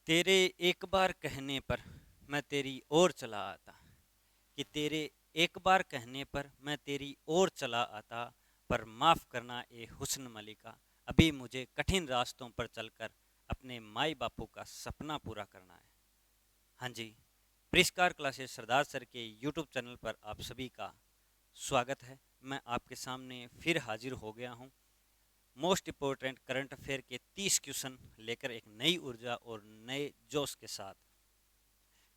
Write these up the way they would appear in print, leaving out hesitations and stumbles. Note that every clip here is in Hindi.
तेरे एक बार कहने पर मैं तेरी ओर चला आता, कि तेरे एक बार कहने पर मैं तेरी ओर चला आता, पर माफ़ करना ए हुस्न मलिका, अभी मुझे कठिन रास्तों पर चलकर अपने माई बापू का सपना पूरा करना है। हाँ जी, प्रिस्कार क्लासेस सरदार सर के यूट्यूब चैनल पर आप सभी का स्वागत है। मैं आपके सामने फिर हाजिर हो गया हूँ मोस्ट इम्पोर्टेंट करंट अफेयर के 30 क्वेश्चन लेकर एक नई ऊर्जा और नए जोश के साथ।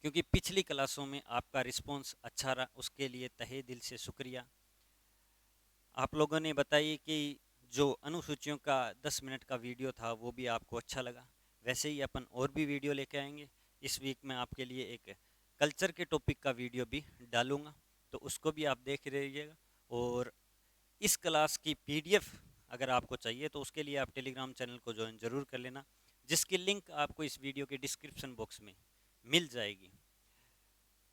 क्योंकि पिछली क्लासों में आपका रिस्पॉन्स अच्छा रहा, उसके लिए तहे दिल से शुक्रिया। आप लोगों ने बताई कि जो अनुसूचियों का 10 मिनट का वीडियो था वो भी आपको अच्छा लगा। वैसे ही अपन और भी वीडियो लेके आएंगे। इस वीक में आपके लिए एक कल्चर के टॉपिक का वीडियो भी डालूंगा, तो उसको भी आप देख रहिएगा। और इस क्लास की पीडीएफ अगर आपको चाहिए तो उसके लिए आप टेलीग्राम चैनल को ज्वाइन जरूर कर लेना, जिसकी लिंक आपको इस वीडियो के डिस्क्रिप्शन बॉक्स में मिल जाएगी।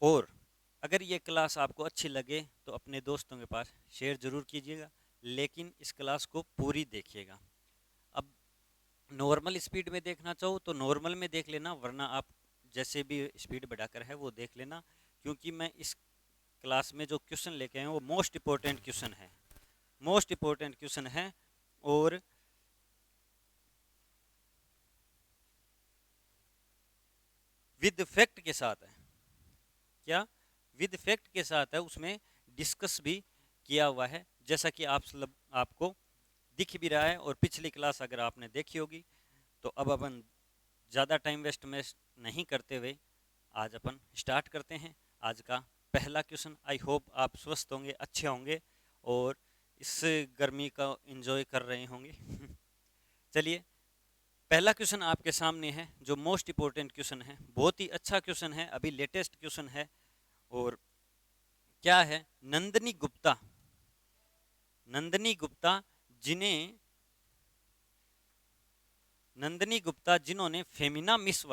और अगर ये क्लास आपको अच्छी लगे तो अपने दोस्तों के पास शेयर ज़रूर कीजिएगा, लेकिन इस क्लास को पूरी देखिएगा। अब नॉर्मल स्पीड में देखना चाहो तो नॉर्मल में देख लेना, वरना आप जैसे भी स्पीड बढ़ाकर है वो देख लेना, क्योंकि मैं इस क्लास में जो क्वेश्चन लेके आए हैं वो मोस्ट इम्पोर्टेंट क्वेश्चन है। मोस्ट इम्पोर्टेंट क्वेश्चन है और विद फैक्ट के साथ है। क्या? विद फैक्ट के साथ है, उसमें डिस्कस भी किया हुआ है, जैसा कि आपको दिख भी रहा है। और पिछली क्लास अगर आपने देखी होगी तो अब अपन ज़्यादा टाइम वेस्ट में नहीं करते हुए आज अपन स्टार्ट करते हैं आज का पहला क्वेश्चन। आई होप आप स्वस्थ होंगे, अच्छे होंगे और इस गर्मी का एंजॉय कर रहे होंगे। चलिए, पहला क्वेश्चन आपके सामने है जो मोस्ट इम्पोर्टेंट क्वेश्चन है, बहुत ही अच्छा क्वेश्चन है, अभी लेटेस्ट क्वेश्चन है। और क्या है? नंदिनी गुप्ता, नंदिनी गुप्ता जिन्हें नंदिनी गुप्ता जिन्होंने फेमिना मिस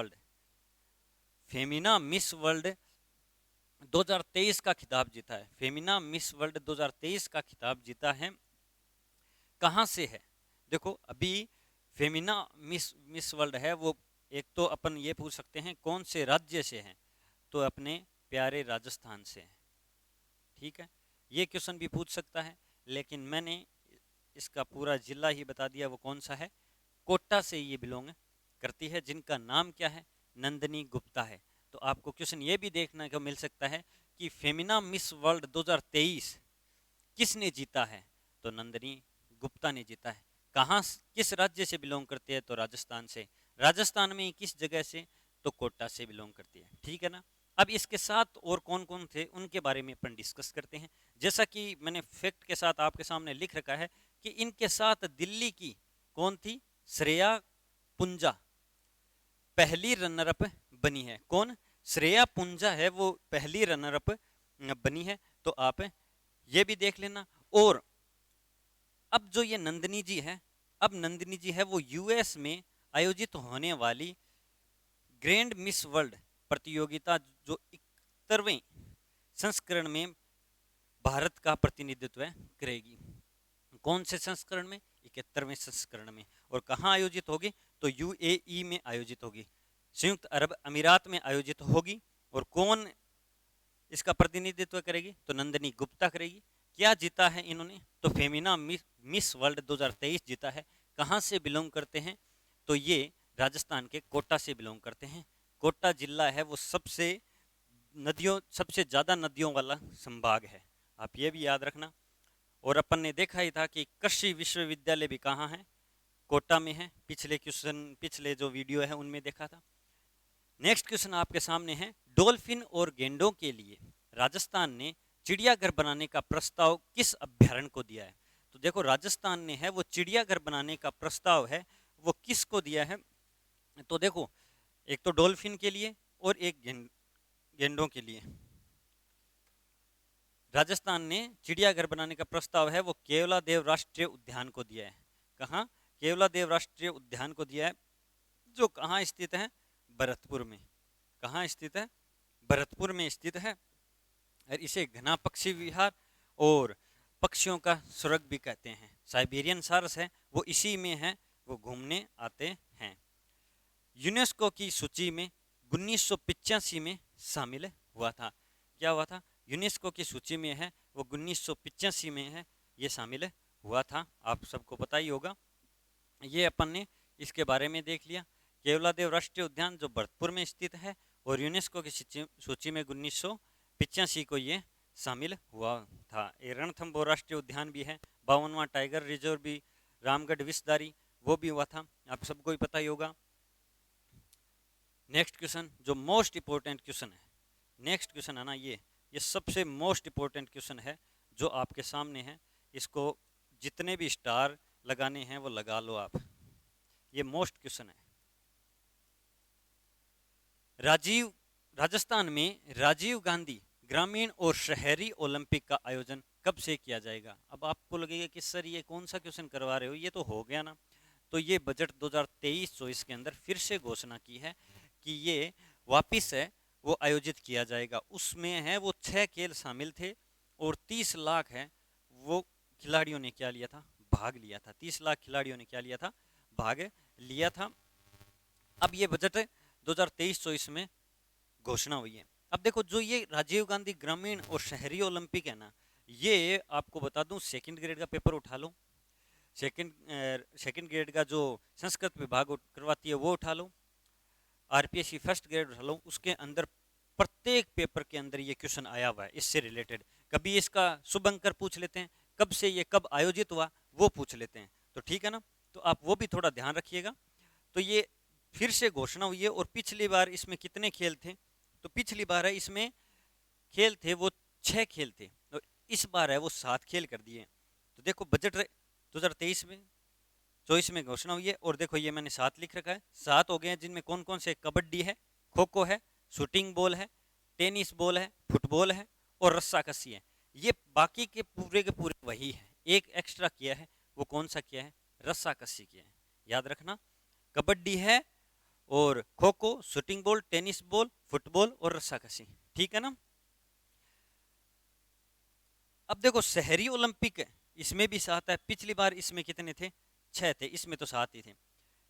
वर्ल्ड 2023 का खिताब जीता है। फेमिना मिस वर्ल्ड 2023 का खिताब जीता है, कहाँ से है? देखो, अभी फेमिना मिस वर्ल्ड है वो, एक तो अपन ये पूछ सकते हैं कौन से राज्य से है, तो अपने प्यारे राजस्थान से है। ठीक है, ये क्वेश्चन भी पूछ सकता है, लेकिन मैंने इसका पूरा जिला ही बता दिया, वो कौन सा है। कोटा से ये बिलोंग करती है, जिनका नाम क्या है? नंदिनी गुप्ता है। तो आपको क्वेश्चन ये भी देखने को मिल सकता है कि फेमिना मिस वर्ल्ड 2023 किसने जीता है? तो नंदिनी गुप्ता ने जीता है। कहाँ, किस राज्य से बिलोंग करती है? तो राजस्थान से। राजस्थान में किस जगह से? तो कोटा से बिलोंग करती है। ठीक है ना। अब इसके साथ और कौन कौन थे उनके बारे में अपन डिस्कस करते हैं। जैसा कि मैंने फैक्ट के साथ आपके सामने लिख रखा है कि इनके साथ दिल्ली की कौन थी? श्रेया पुंजा पहली रनर अप बनी है। कौन? श्रेया पुंजा है वो पहली रनर अप बनी है। तो आप ये भी देख लेना। और अब जो ये नंदिनी जी है, अब नंदिनी जी है वो यूएस में आयोजित होने वाली ग्रैंड मिस वर्ल्ड प्रतियोगिता, जो 71वें संस्करण में भारत का प्रतिनिधित्व करेगी। कौन से संस्करण में? 71वें संस्करण में। और कहाँ आयोजित होगी? तो यूएई में आयोजित होगी, संयुक्त अरब अमीरात में आयोजित होगी। और कौन इसका प्रतिनिधित्व करेगी? तो नंदिनी गुप्ता करेगी। क्या जीता है इन्होंने? तो फेमिना मिस वर्ल्ड 2023 जीता है। कहाँ से बिलोंग करते हैं? तो ये राजस्थान के कोटा से बिलोंग करते हैं। कोटा जिला है वो सबसे ज़्यादा नदियों वाला संभाग है, आप ये भी याद रखना। और अपन ने देखा ही था कि कृषि विश्वविद्यालय भी कहाँ है? कोटा में है। पिछले जो वीडियो है उनमें देखा था। नेक्स्ट क्वेश्चन आपके सामने है, डॉल्फिन और गेंडों के लिए राजस्थान ने चिड़ियाघर बनाने का प्रस्ताव किस अभ्यारण्य को दिया है? तो देखो, राजस्थान ने है वो चिड़ियाघर बनाने का प्रस्ताव है वो किसको दिया है? तो देखो, एक तो डॉल्फिन के लिए और एक गेंडों के लिए राजस्थान ने चिड़ियाघर बनाने का प्रस्ताव है वो केवलादेव राष्ट्रीय उद्यान को दिया है। कहाँ? केवलादेव राष्ट्रीय उद्यान को दिया है, जो कहाँ स्थित है? भरतपुर में। कहाँ स्थित है? भरतपुर में स्थित है। और इसे घना पक्षी विहार और पक्षियों का स्वर्ग भी कहते हैं। साइबेरियन सारस है वो इसी में है, वो घूमने आते हैं। यूनेस्को की सूची में 1985 में शामिल हुआ था। क्या हुआ था? यूनेस्को की सूची में है वो 1985 में है, ये शामिल हुआ था। आप सबको पता ही होगा। ये अपन ने इसके बारे में देख लिया। केवलादेव राष्ट्रीय उद्यान जो भरतपुर में स्थित है और यूनेस्को की सूची में 1985 को ये शामिल हुआ था। ये रणथंभौर राष्ट्रीय उद्यान भी है, 52वां टाइगर रिजर्व भी, रामगढ़ विषधारी वो भी हुआ था, आप सबको ही पता ही होगा। नेक्स्ट क्वेश्चन जो मोस्ट इंपॉर्टेंट क्वेश्चन है, नेक्स्ट क्वेश्चन है ना, ये सबसे मोस्ट इंपॉर्टेंट क्वेश्चन है जो आपके सामने है। इसको जितने भी स्टार लगाने हैं वो लगा लो आप, ये मोस्ट क्वेश्चन है। राजस्थान में राजीव गांधी ग्रामीण और शहरी ओलंपिक का आयोजन कब से किया जाएगा? अब आपको लगेगा कि सर ये कौन सा क्वेश्चन करवा रहे हो, ये तो हो गया ना। तो ये बजट 2023-24 के अंदर फिर से घोषणा की है कि ये वापिस है वो आयोजित किया जाएगा। उसमें है वो 6 खेल शामिल थे और 30 लाख है वो खिलाड़ियों ने क्या लिया था? भाग लिया था। 30 लाख खिलाड़ियों ने क्या लिया था? भाग लिया था। अब ये बजट 2023-24 में घोषणा हुई है। अब देखो जो ये राजीव गांधी ग्रामीण और शहरी ओलंपिक है ना, ये आपको बता दूं सेकंड ग्रेड का पेपर उठा लो, सेकंड ग्रेड का जो संस्कृत विभाग करवाती है वो उठा लो, आरपीएससी फर्स्ट ग्रेड उठा लो, उसके अंदर प्रत्येक पेपर के अंदर ये क्वेश्चन आया हुआ है इससे रिलेटेड। कभी इसका शुभ अंकर पूछ लेते हैं, कब से ये कब आयोजित हुआ वो पूछ लेते हैं, तो ठीक है ना। तो आप वो भी थोड़ा ध्यान रखिएगा। तो ये फिर से घोषणा हुई है। और पिछली बार इसमें कितने खेल थे? तो पिछली बार है इसमें खेल थे वो 6 खेल थे और इस बार है वो 7 खेल कर दिए। तो देखो बजट 2023 में 24 में घोषणा हुई है और देखो ये मैंने 7 लिख रखा है, 7 हो गए हैं जिनमें कौन कौन से? कबड्डी है, खो खो है, शूटिंग बॉल है, टेनिस बॉल है, फुटबॉल है और रस्सा कसी है। ये बाकी के पूरे वही है, एक एक्स्ट्रा किया है, वो कौन सा किया है? रस्सा कसी किया है। याद रखना, कबड्डी है और kho kho, shooting ball, tennis ball, football और रस्सा कसी, ठीक है ना। अब देखो शहरी ओलंपिक है, इसमें भी 7 है। पिछली बार इसमें कितने थे? 6 थे, इसमें तो 7 ही थे।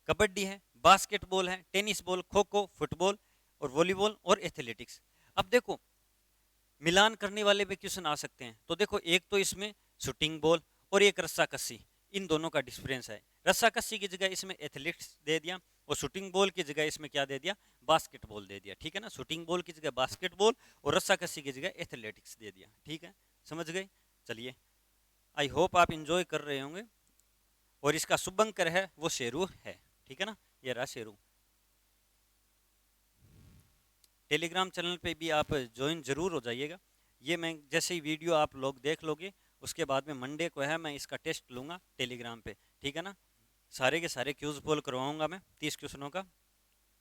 कबड्डी है, बास्केटबॉल है, tennis ball, kho kho, football और वॉलीबॉल और एथलेटिक्स। अब देखो मिलान करने वाले भी क्वेश्चन आ सकते हैं। तो देखो एक तो इसमें शूटिंग बॉल और एक रस्सा कस्सी, इन दोनों का डिफरेंस है। रस्सा कस्सी की जगह इसमें एथलेटिक्स दे दिया और शूटिंग बॉल की जगह इसमें क्या दे दिया? बास्केटबॉल दे दिया, ठीक है ना। शूटिंग बॉल की जगह बास्केटबॉल और रस्सा कस्सी की जगह एथलेटिक्स दे दिया, ठीक है, समझ गए। चलिए, आई होप आप इंजॉय कर रहे होंगे। और इसका शुभंकर है वो शेरू है, ठीक है ना, ये रहा शेरू। टेलीग्राम चैनल पे भी आप ज्वाइन जरूर हो जाइएगा। ये मैं जैसे ही वीडियो आप लोग देख लोगे उसके बाद में मंडे को है मैं इसका टेस्ट लूँगा टेलीग्राम पे, ठीक है ना। सारे के सारे क्यूज पोल करवाऊंगा मैं 30 क्वेश्चनों का।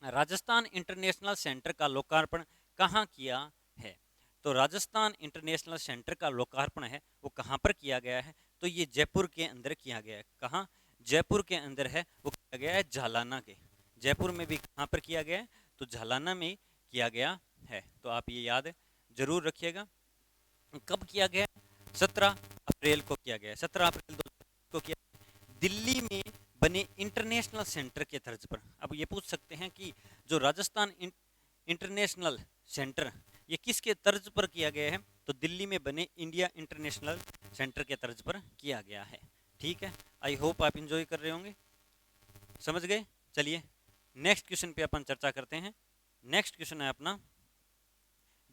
राजस्थान इंटरनेशनल सेंटर का लोकार्पण कहाँ किया है? तो राजस्थान इंटरनेशनल सेंटर का लोकार्पण है वो कहाँ पर किया गया है? तो ये जयपुर के अंदर किया गया है। कहाँ? जयपुर के अंदर है वो, किया गया है झालाना के। जयपुर में भी कहाँ पर किया गया है? तो झालाना में किया गया है। तो आप ये याद जरूर रखिएगा। कब किया गया? 17 अप्रैल को किया गया। 17 अप्रैल 2020 को किया। दिल्ली में बने इंटरनेशनल सेंटर के तर्ज पर। अब ये पूछ सकते हैं कि जो राजस्थान इंटरनेशनल सेंटर ये किसके तर्ज पर किया गया है? तो दिल्ली में बने इंडिया इंटरनेशनल सेंटर के तर्ज पर किया गया है, ठीक है। आई होप आप इंजॉय कर रहे होंगे, समझ गए। चलिए नेक्स्ट क्वेश्चन पे अपन चर्चा करते हैं। नेक्स्ट क्वेश्चन है अपना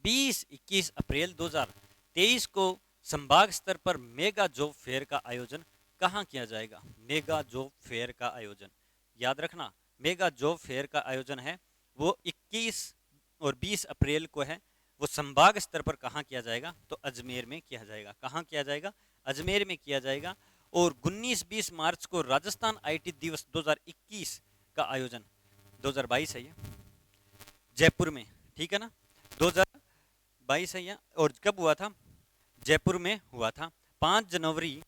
20-21 अप्रैल 2023 को संभाग स्तर पर मेगा जॉब फेयर का आयोजन कहाँ किया जाएगा? मेगा जॉब फेयर का आयोजन याद रखना, मेगा जॉब फेयर का आयोजन है वो 21 और 20 अप्रैल को है। वो संभाग स्तर पर कहाँ किया जाएगा? तो अजमेर में किया जाएगा। कहाँ किया जाएगा? अजमेर में किया जाएगा। और 19-20 मार्च को राजस्थान आईटी दिवस 2021 का आयोजन 2022 है ये, जयपुर में, ठीक है ना। 2022 है ये। और कब हुआ था? जयपुर में हुआ था 5 जनवरी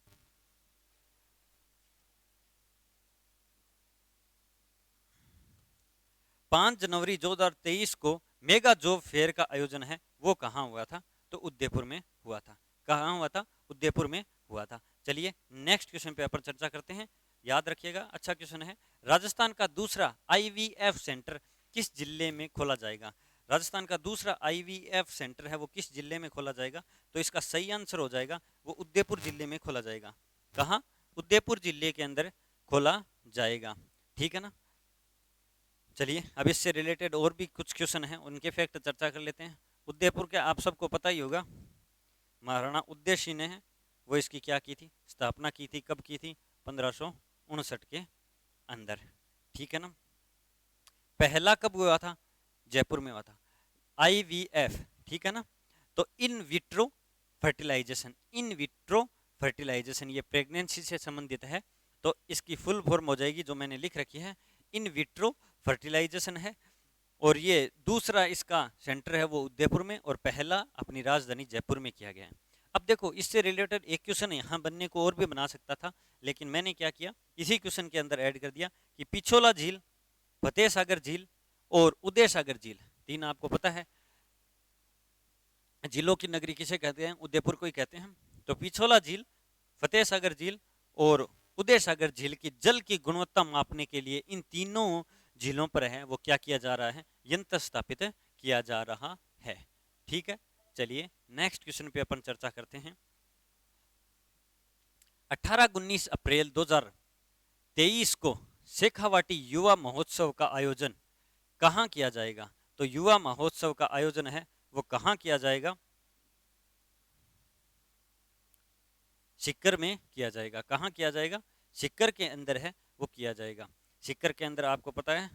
2023 को मेगा जॉब फेयर का आयोजन है वो कहाँ हुआ था? तो उदयपुर में हुआ था। कहाँ हुआ था? उदयपुर में हुआ था। चलिए नेक्स्ट क्वेश्चन पे अपन चर्चा करते हैं। याद रखिएगा, अच्छा क्वेश्चन है। राजस्थान का दूसरा आईवीएफ सेंटर किस जिले में खोला जाएगा? राजस्थान का दूसरा आईवीएफ सेंटर है वो किस जिले में खोला जाएगा? तो इसका सही आंसर हो जाएगा वो उदयपुर जिले में खोला जाएगा। कहाँ? उदयपुर जिले के अंदर खोला जाएगा, ठीक है ना। चलिए अब इससे रिलेटेड और भी कुछ क्वेश्चन हैं, उनके फैक्ट चर्चा कर लेते हैं। उदयपुर के आप सबको पता ही होगा, महाराणा उदय सिंह ने वो इसकी क्या की थी, स्थापना की थी। कब की थी? 1559 के अंदर, ठीक है ना। पहला कब हुआ था? जयपुर में हुआ था, आईवीएफ, ठीक है ना। तो in vitro fertilization, in vitro fertilization ये प्रेगनेंसी से संबंधित है, तो इसकी फुल फॉर्म हो जाएगी जो मैंने लिख रखी है, इन विट्रो फर्टिलाइजेशन है। और ये दूसरा इसका सेंटर है वो उदयपुर में, और पहला अपनी राजधानी जयपुर में किया गया है। अब देखो इससे रिलेटेड एक क्वेश्चन यहाँ बनने को और भी बना सकता था, लेकिन मैंने क्या किया, इसी क्वेश्चन के अंदर ऐड कर दिया कि पिछोला झील, फतेह सागर झील और उदय सागर झील, तीन आपको पता है झीलों की नगरी किसे कहते हैं? उदयपुर को ही कहते हैं। तो पिछोला झील, फतेह सागर झील और उदय सागर झील की जल की गुणवत्ता मापने के लिए इन तीनों झीलों पर है वो क्या किया जा रहा है? यंत्र स्थापित किया जा रहा है, ठीक है। चलिए नेक्स्ट क्वेश्चन पे अपन चर्चा करते हैं। 18-19 अप्रैल 2023 को शेखावाटी युवा महोत्सव का आयोजन कहाँ किया जाएगा? तो युवा महोत्सव का आयोजन है वो कहाँ किया जाएगा? सीकर में किया जाएगा। कहाँ किया जाएगा? सीकर के अंदर है वो किया जाएगा। सीकर के अंदर आपको पता है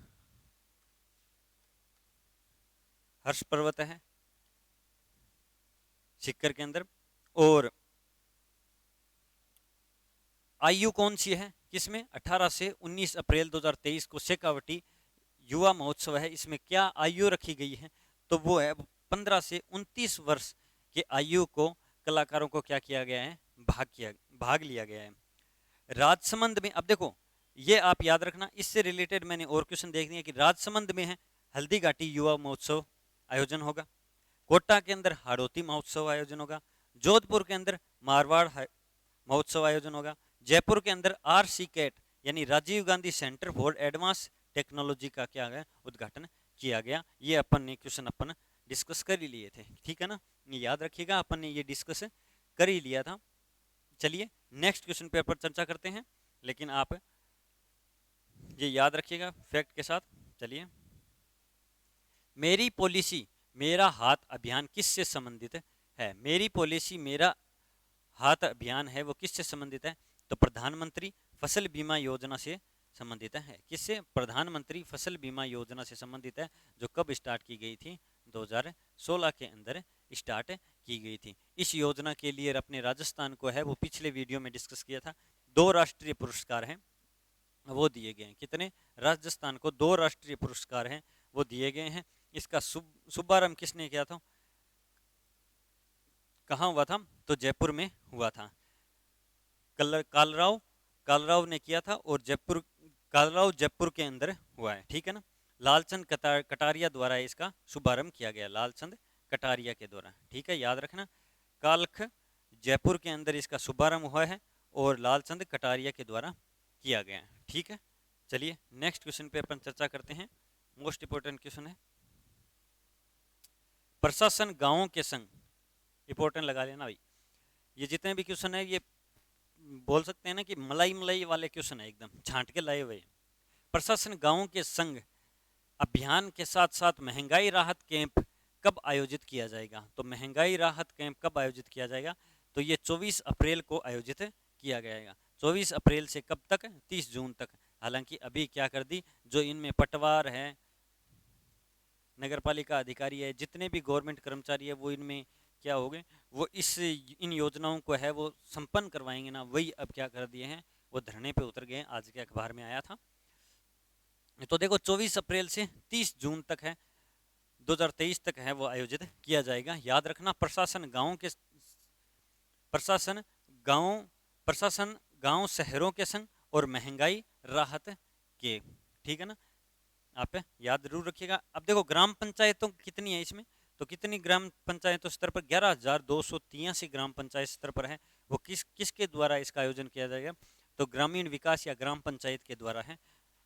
हर्ष पर्वत है सीकर के अंदर। और आयु कौन सी है किसमें? 18 से 19 अप्रैल 2023 को शेखावटी युवा महोत्सव है, इसमें क्या आयु रखी गई है? तो वो है 15 से 29 वर्ष के आयु को कलाकारों को क्या किया गया है? भाग लिया गया है। राजसमंद में, अब देखो ये आप याद रखना, इससे रिलेटेड मैंने और क्वेश्चन देख दिया कि राजसमंद में है हल्दी घाटी युवा महोत्सव आयोजन होगा, कोटा के अंदर हाड़ौती महोत्सव आयोजन होगा, जोधपुर के अंदर मारवाड़ महोत्सव आयोजन होगा, जयपुर के अंदर आरसी कैट यानी Rajiv Gandhi centre for advance technology का क्या है उद्घाटन किया गया। ये अपन ने क्वेश्चन अपन डिस्कस कर ही लिए थे, ठीक है ना, ये याद रखिएगा, अपन ने ये डिस्कस कर ही लिया था। चलिए नेक्स्ट क्वेश्चन पे अपन चर्चा करते हैं, लेकिन आप ये याद रखिएगा फैक्ट के साथ। चलिए, मेरी पॉलिसी मेरा हाथ अभियान किससे संबंधित है? मेरी पॉलिसी मेरा हाथ अभियान है वो किससे संबंधित है? तो प्रधानमंत्री फसल बीमा योजना से संबंधित है। किससे? प्रधानमंत्री फसल बीमा योजना से संबंधित है, जो कब स्टार्ट की गई थी? 2016 के अंदर स्टार्ट की गई थी। इस योजना के लिए अपने राजस्थान को है वो पिछले वीडियो में डिस्कस किया था, 2 राष्ट्रीय पुरस्कार हैं वो दिए गए हैं। कितने? राजस्थान को 2 राष्ट्रीय पुरस्कार हैं वो दिए गए हैं। इसका शुभारंभ किसने किया था? कहाँ हुआ था? तो जयपुर में हुआ था। कालराव ने किया था, और कालराव जयपुर के अंदर हुआ है, ठीक है ना। लालचंद कटारिया द्वारा इसका शुभारंभ किया गया, लालचंद कटारिया के द्वारा, ठीक है, याद रखना। कालख जयपुर के अंदर इसका शुभारंभ हुआ है और लालचंद कटारिया के द्वारा किया गया है, ठीक है। चलिए नेक्स्ट क्वेश्चन पे अपन चर्चा करते हैं, मोस्ट इंपोर्टेंट क्वेश्चन है। प्रशासन गांवों के संग, इंपोर्टेंट लगा लेना भाई, ये जितने भी क्वेश्चन है ये बोल सकते हैं ना कि मलाई वाले क्वेश्चन है, एकदम छांट के लाए हुए। प्रशासन गांवों के संग अभियान के साथ साथ महंगाई राहत कैंप कब आयोजित किया जाएगा? तो महंगाई राहत कैंप कब आयोजित किया जाएगा? तो ये 24 अप्रैल को आयोजित किया जाएगा। 24 अप्रैल से कब तक? 30 जून तक। हालांकि अभी क्या कर दी, जो इनमें पटवार है, नगर पालिका अधिकारी है, जितने भी गवर्नमेंट कर्मचारी है वो इनमें क्या हो गए, वो इन योजनाओं को है वो संपन्न करवाएंगे ना, वही अब क्या कर दिए हैं, वो धरने पे उतर गए। आज के अखबार में आया था। तो देखो 24 अप्रैल से 30 जून तक है, 2023 तक है वो आयोजित किया जाएगा। याद रखना, प्रशासन गांव शहरों के संग और महंगाई राहत के, ठीक है ना, आप याद जरूर रखिएगा। अब देखो ग्राम पंचायतों कितनी है इसमें, तो कितनी ग्राम पंचायतों स्तर पर? 11,283 ग्राम पंचायत स्तर पर है वो किसके द्वारा इसका आयोजन किया जाएगा? तो ग्रामीण विकास या ग्राम पंचायत के द्वारा है,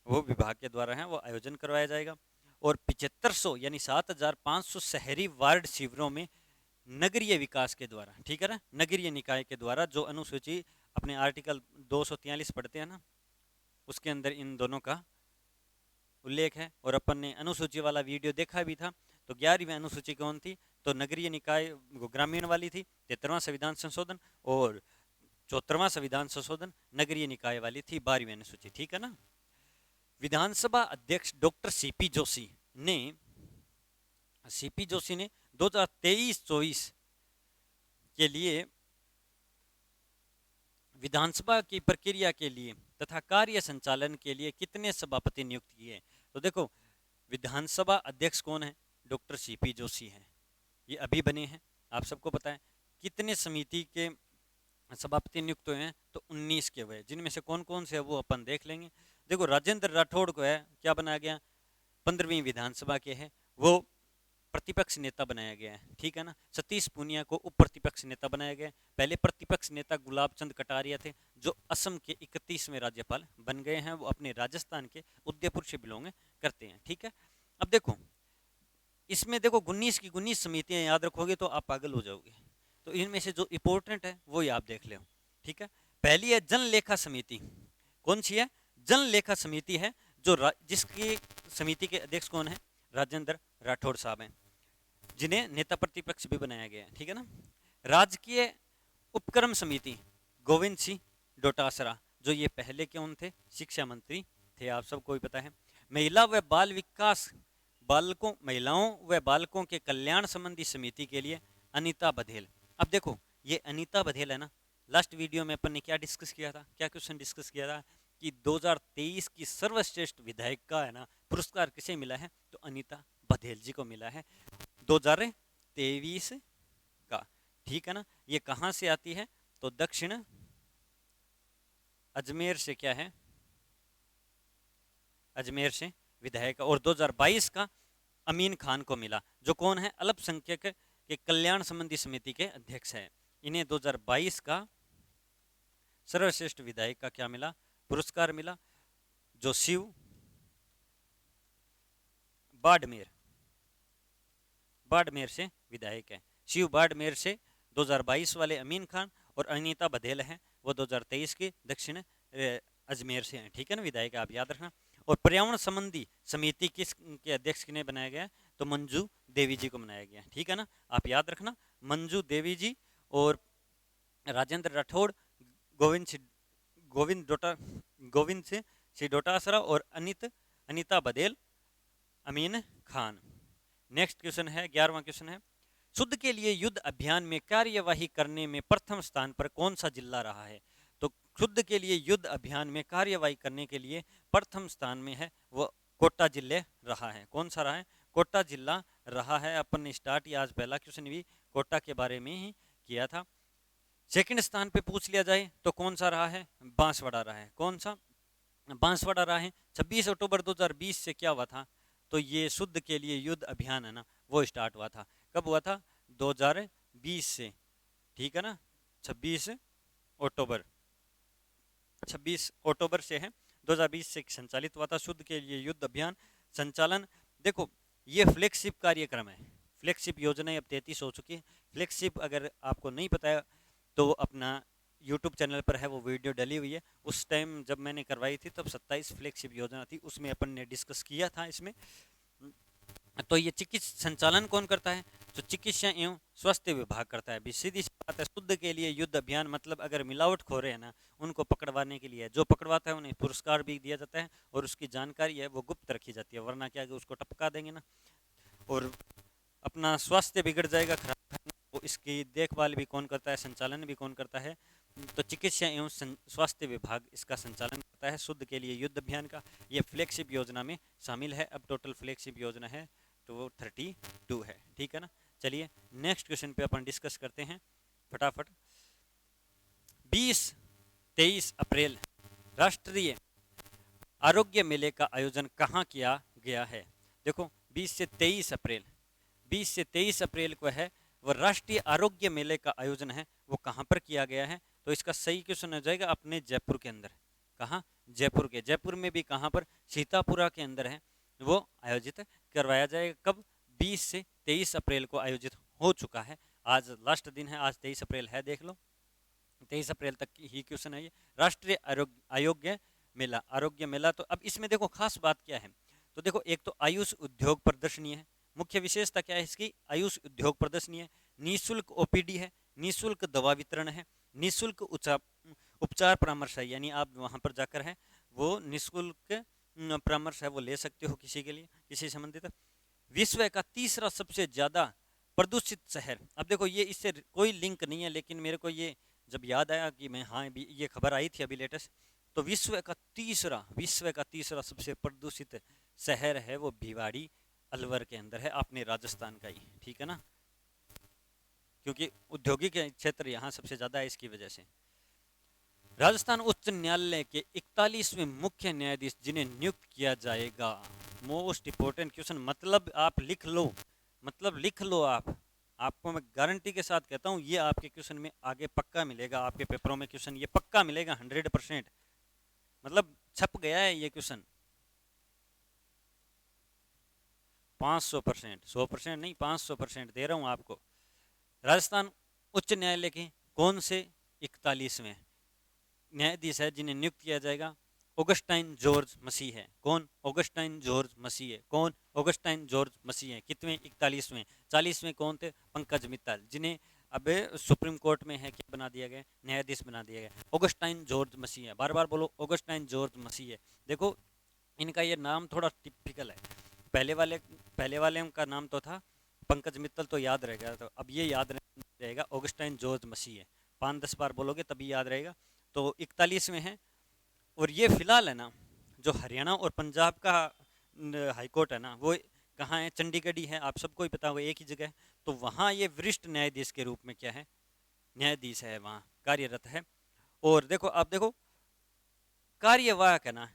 वो विभाग के द्वारा है, वो आयोजन करवाया जाएगा। और 7500 यानी 7500 शहरी वार्ड शिविरों में नगरीय विकास के द्वारा, ठीक है ना, नगरीय निकाय के द्वारा, जो अनुसूची अपने आर्टिकल 243 पढ़ते हैं ना, उसके अंदर इन दोनों का उल्लेख है। और अपन ने अनुसूची वाला वीडियो देखा भी था। तो 11वीं अनुसूची कौन थी? तो नगरीय निकाय ग्रामीण वाली थी। 73वां संविधान संशोधन और 74वां संविधान संशोधन नगरीय निकाय वाली थी 12वीं अनुसूची, ठीक है ना। विधानसभा अध्यक्ष डॉक्टर सीपी जोशी ने 2023-24 के लिए विधानसभा की प्रक्रिया के लिए तथा कार्य संचालन के लिए कितने सभापति नियुक्त किए? तो देखो, विधानसभा अध्यक्ष कौन है? डॉक्टर सीपी जोशी हैं, ये अभी बने हैं, आप सबको पता है। कितने समिति के सभापति नियुक्त हुए हैं? तो 19 के हुए, जिनमें से कौन कौन से है वो अपन देख लेंगे। देखो, राजेंद्र राठौड़ को है क्या बनाया गया? 15वीं विधानसभा के है, वो प्रतिपक्ष नेता बनाया गया है, ठीक है ना। सतीश पूनिया को उप प्रतिपक्ष नेता बनाया गया है। पहले प्रतिपक्ष नेता गुलाब चंद कटारिया थे, जो असम के 31वें राज्यपाल बन गए हैं। वो अपने राजस्थान के उदयपुर से बिलोंग करते हैं, ठीक है। अब देखो, इसमें देखो 19 की 19 समितियां याद रखोगे तो आप पागल हो जाओगे। तो इनमें से जो इंपॉर्टेंट है वो आप देख लो, ठीक है। पहली है जन लेखा समिति। कौन सी है? जन लेखा समिति है, जो जिसकी समिति के अध्यक्ष कौन है? राजेंद्र राठौड़ साहब हैं, जिन्हें नेता प्रतिपक्ष भी बनाया गया है, ठीक है ना। राजकीय उपक्रम समिति, गोविंद सिंह डोटासरा, जो ये पहले कौन थे? शिक्षा मंत्री थे, आप सबको भी पता है। महिला व बाल विकास, महिलाओं व बालकों के कल्याण संबंधी समिति के लिए अनीता बघेल। अब देखो, ये अनीता बघेल है ना, लास्ट वीडियो में अपन ने क्या डिस्कस किया था, क्या क्वेश्चन डिस्कस किया था कि 2023 की सर्वश्रेष्ठ विधायक का है ना पुरस्कार किसे मिला है? तो अनीता बघेल जी को मिला है 2023 का, ठीक है ना। ये कहां से आती है? तो दक्षिण अजमेर से, क्या है? अजमेर से विधायक। और 2022 का अमीन खान को मिला, जो कौन है? अल्पसंख्यक के कल्याण संबंधी समिति के अध्यक्ष है। इन्हें 2022 का सर्वश्रेष्ठ विधायक का क्या मिला? पुरस्कार मिला, जो शिव बाड़मेर से विधायक है। शिव बाड़मेर से 2022 वाले अमीन खान, और अनीता बघेल हैं वो 2023 के दक्षिण अजमेर से हैं, ठीक है ना, विधायक, आप याद रखना। और पर्यावरण संबंधी समिति किस के अध्यक्ष किन्हें बनाया गया? तो मंजू देवी जी को बनाया गया, ठीक है ना, आप याद रखना, मंजू देवी जी। और राजेंद्र राठौड़, गोविंद सिंह डोटासरा और अनीता बघेल, अमीन खान। नेक्स्ट क्वेश्चन है, 11वां क्वेश्चन है, शुद्ध के लिए युद्ध अभियान में कार्यवाही करने में प्रथम स्थान पर कौन सा जिला रहा है? तो शुद्ध के लिए युद्ध अभियान में कार्यवाही करने के लिए प्रथम स्थान में है वो कोटा जिले रहा है। कौन सा रहा है? कोटा जिला रहा है। अपन ने स्टार्ट ही आज पहला क्वेश्चन भी कोटा के बारे में ही किया था। सेकंड स्थान पे पूछ लिया जाए तो कौन सा रहा है? बांसवाड़ा रहा है। कौन सा? बांसवाड़ा रहा है। 26 अक्टूबर 2020 से क्या हुआ था? तो ये शुद्ध के लिए युद्ध अभियान है ना, वो स्टार्ट हुआ था। कब हुआ था? 2020 से, ठीक है ना, 26 अक्टूबर से है, 2020 से संचालित हुआ था शुद्ध के लिए युद्ध अभियान संचालन। देखो, ये फ्लैगशिप कार्यक्रम है, फ्लैगशिप योजना अब 33 हो चुकी है। फ्लैगशिप अगर आपको नहीं पता है तो अपना यूट्यूब चैनल पर है, वो वीडियो डली हुई है। उस टाइम जब मैंने करवाई थी तब 27 फ्लैगशिप योजना थी, उसमें अपन ने डिस्कस किया था इसमें। तो ये चिकित्सा संचालन कौन करता है? तो चिकित्सा एवं स्वास्थ्य विभाग करता है। भी सीधी सी बात है, शुद्ध के लिए युद्ध अभियान मतलब अगर मिलावट खो रहे हैं ना, उनको पकड़वाने के लिए, जो पकड़वाता है उन्हें पुरस्कार भी दिया जाता है, और उसकी जानकारी है वो गुप्त रखी जाती है, वरना क्या उसको टपका देंगे ना, और अपना स्वास्थ्य बिगड़ जाएगा, खराब। तो इसकी देखभाल भी कौन करता है, संचालन भी कौन करता है? तो चिकित्सा एवं स्वास्थ्य विभाग इसका संचालन करता है शुद्ध के लिए युद्ध अभियान का। ये फ्लैगशिप योजना में शामिल है। अब टोटल फ्लैगशिप योजना है तो वो 32 है, ठीक है ना। चलिए नेक्स्ट क्वेश्चन पे अपन डिस्कस करते हैं फटाफट। 20-23 अप्रैल राष्ट्रीय आरोग्य मेले का आयोजन कहाँ किया गया है? देखो, 20 से 23 अप्रैल को है वो राष्ट्रीय आरोग्य मेले का आयोजन है, वो कहाँ पर किया गया है? तो इसका सही क्वेश्चन हो जाएगा अपने जयपुर के अंदर, कहाँ, जयपुर के। जयपुर में भी कहाँ पर, सीतापुरा के अंदर है, वो आयोजित करवाया जाएगा। कब, 20 से 23 अप्रैल को आयोजित हो चुका है। आज लास्ट दिन है, आज 23 अप्रैल है, देख लो, 23 अप्रैल तक ही क्वेश्चन है ये। राष्ट्रीय आरोग्य मेला। तो अब इसमें देखो खास बात क्या है, तो देखो एक तो आयुष उद्योग प्रदर्शनी है। मुख्य विशेषता क्या है इसकी, आयुष उद्योग प्रदर्शनी है, निःशुल्क ओपीडी है, निःशुल्क दवा वितरण है, निःशुल्क उपचार परामर्श है, यानी आप वहां पर जाकर है वो निःशुल्क परामर्श है वो ले सकते हो किसी के लिए, किसी संबंधित। विश्व का तीसरा सबसे ज्यादा प्रदूषित शहर। अब देखो ये इससे कोई लिंक नहीं है, लेकिन मेरे को ये जब याद आया कि मैं, हाँ ये खबर आई थी अभी लेटेस्ट, तो विश्व का तीसरा सबसे प्रदूषित शहर है वो भिवाड़ी, अलवर के अंदर है, अपने राजस्थान का ही, ठीक है ना, क्योंकि औद्योगिक क्षेत्र यहाँ सबसे ज्यादा है इसकी वजह से। राजस्थान उच्च न्यायालय के 41वें मुख्य न्यायाधीश जिन्हें नियुक्त किया जाएगा। मोस्ट इंपोर्टेंट क्वेश्चन, मतलब आप लिख लो, मतलब लिख लो आप, आपको मैं गारंटी के साथ कहता हूं ये आपके क्वेश्चन में आगे पक्का मिलेगा, आपके पेपरों में क्वेश्चन ये पक्का मिलेगा 100%, मतलब छप गया है ये क्वेश्चन 500%, 100% नहीं 500% दे रहा हूं आपको। राजस्थान उच्च न्यायालय के कौन से 41वें न्यायाधीश है जिन्हें नियुक्त किया जाएगा, ऑगस्टाइन जॉर्ज मसीह है। कौन, ऑगस्टाइन जॉर्ज मसीह है। कौन, ऑगस्टाइन जॉर्ज मसीह है। कितवें, 41वें। 40वें कौन थे, पंकज मित्तल, जिन्हें अब सुप्रीम कोर्ट में है क्या बना दिया गया, न्यायाधीश बना दिया गया, ऑगस्टाइन जॉर्ज मसीह है। बार बार बोलो, ऑगस्टाइन जॉर्ज मसीह है। देखो इनका ये नाम थोड़ा टिपिकल है, पहले वाले का नाम तो था पंकज मित्तल, तो याद रहेगा, तो अब ये याद रहेगा ऑगस्टाइन जॉर्ज मसीह है। 5-10 बार बोलोगे तभी याद रहेगा। तो 41 में है, और ये फिलहाल है ना जो हरियाणा और पंजाब का हाई कोर्ट है ना, वो कहाँ है, चंडीगढ़ ही है, आप सबको ही पता होगा, एक ही जगह है। तो वहाँ ये वरिष्ठ न्यायाधीश के रूप में क्या है, न्यायाधीश है, वहाँ कार्यरत है। और देखो आप देखो कार्यवाहक है ना,